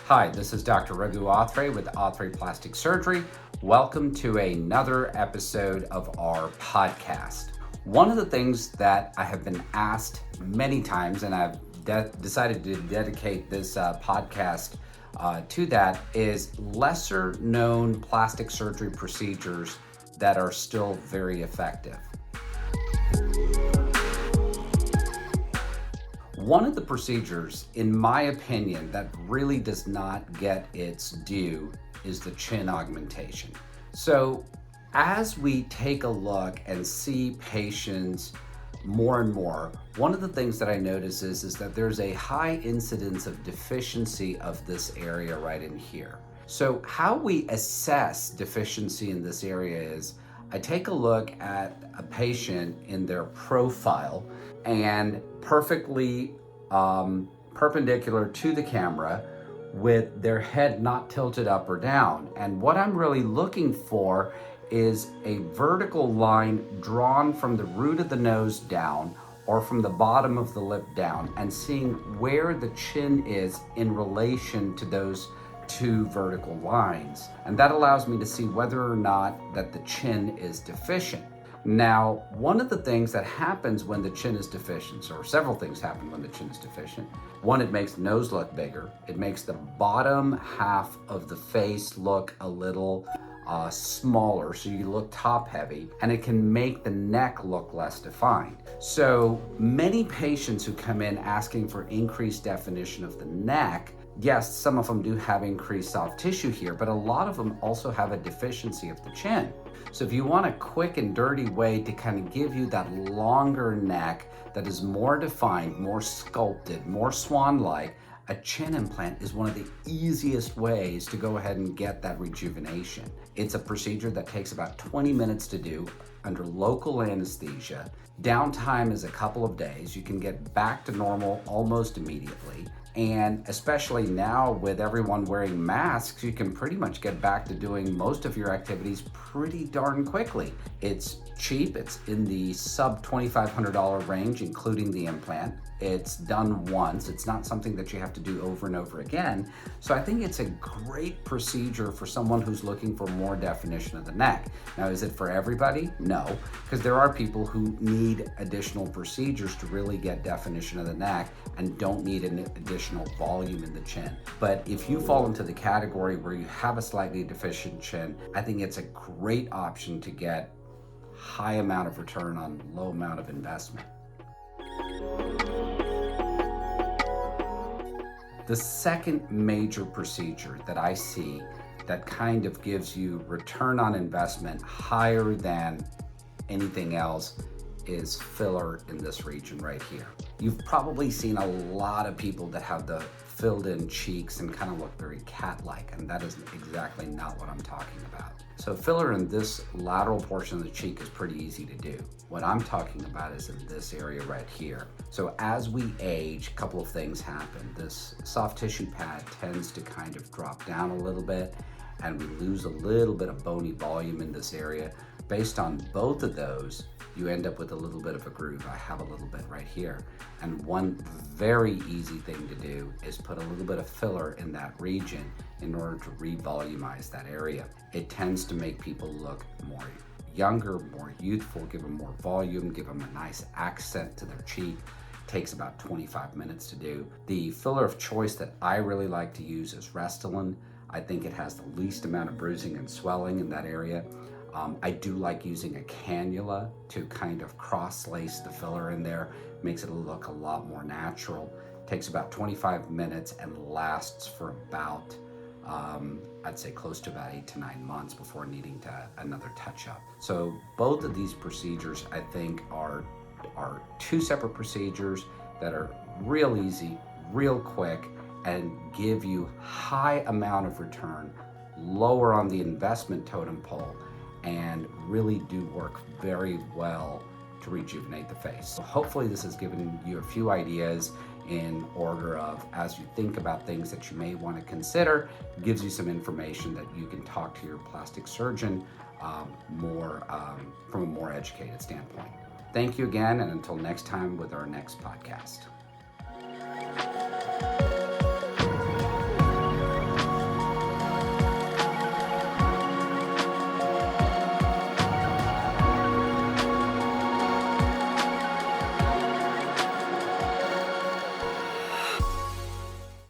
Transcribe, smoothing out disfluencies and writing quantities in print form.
Hi, this is Dr. Raghu Athre with Athre Plastic Surgery. Welcome to another episode of our podcast. One of the things that I have been asked many times, and I've decided to dedicate this podcast to that, is lesser known plastic surgery procedures that are still very effective. One of the procedures, in my opinion, that really does not get its due is the chin augmentation. So as we take a look and see patients more and more, one of the things that I notice is that there's a high incidence of deficiency of this area right in here. So how we assess deficiency in this area is I take a look at a patient in their profile and perfectly perpendicular to the camera with their head not tilted up or down. And what I'm really looking for is a vertical line drawn from the root of the nose down or from the bottom of the lip down, and seeing where the chin is in relation to those two vertical lines. And that allows me to see whether or not that the chin is deficient. Now, one of the things that happens when the chin is deficient, or several things happen when the chin is deficient. One, it makes the nose look bigger. It makes the bottom half of the face look a little smaller, so you look top heavy, and it can make the neck look less defined. So many patients who come in asking for increased definition of the neck, yes, some of them do have increased soft tissue here, but a lot of them also have a deficiency of the chin. So if you want a quick and dirty way to kind of give you that longer neck that is more defined, more sculpted, more swan-like, a chin implant is one of the easiest ways to go ahead and get that rejuvenation. It's a procedure that takes about 20 minutes to do under local anesthesia. Downtime is a couple of days. You can get back to normal almost immediately. And especially now with everyone wearing masks, you can pretty much get back to doing most of your activities pretty darn quickly. It's cheap. It's in the sub $2,500 range, including the implant. It's done once. It's not something that you have to do over and over again. So I think it's a great procedure for someone who's looking for more definition of the neck. Now, is it for everybody? No, because there are people who need additional procedures to really get definition of the neck and don't need an additional volume in the chin. But if you fall into the category where you have a slightly deficient chin, I think it's a great option to get high amount of return on low amount of investment. The second major procedure that I see that kind of gives you return on investment higher than anything else is filler in this region right here. You've probably seen a lot of people that have the filled in cheeks and kind of look very cat-like, and that is exactly not what I'm talking about. So filler in this lateral portion of the cheek is pretty easy to do. What I'm talking about is in this area right here. So as we age, a couple of things happen. This soft tissue pad tends to kind of drop down a little bit, and we lose a little bit of bony volume in this area. Based on both of those, you end up with a little bit of a groove. I have a little bit right here. And one very easy thing to do is put a little bit of filler in that region in order to re-volumize that area. It tends to make people look more younger, more youthful, give them more volume, give them a nice accent to their cheek. Takes about 25 minutes to do. The filler of choice that I really like to use is Restylane. I think it has the least amount of bruising and swelling in that area. I do like using a cannula to kind of cross-lace the filler in there. Makes it look a lot more natural. Takes about 25 minutes and lasts for about, I'd say close to about 8 to 9 months before needing another touch-up. So both of these procedures, I think, are two separate procedures that are real easy, real quick, and give you high amount of return, lower on the investment totem pole, and really do work very well to rejuvenate the face. So hopefully this has given you a few ideas in order of, as you think about things that you may want to consider, gives you some information that you can talk to your plastic surgeon from a more educated standpoint. Thank you again, and until next time with our next podcast.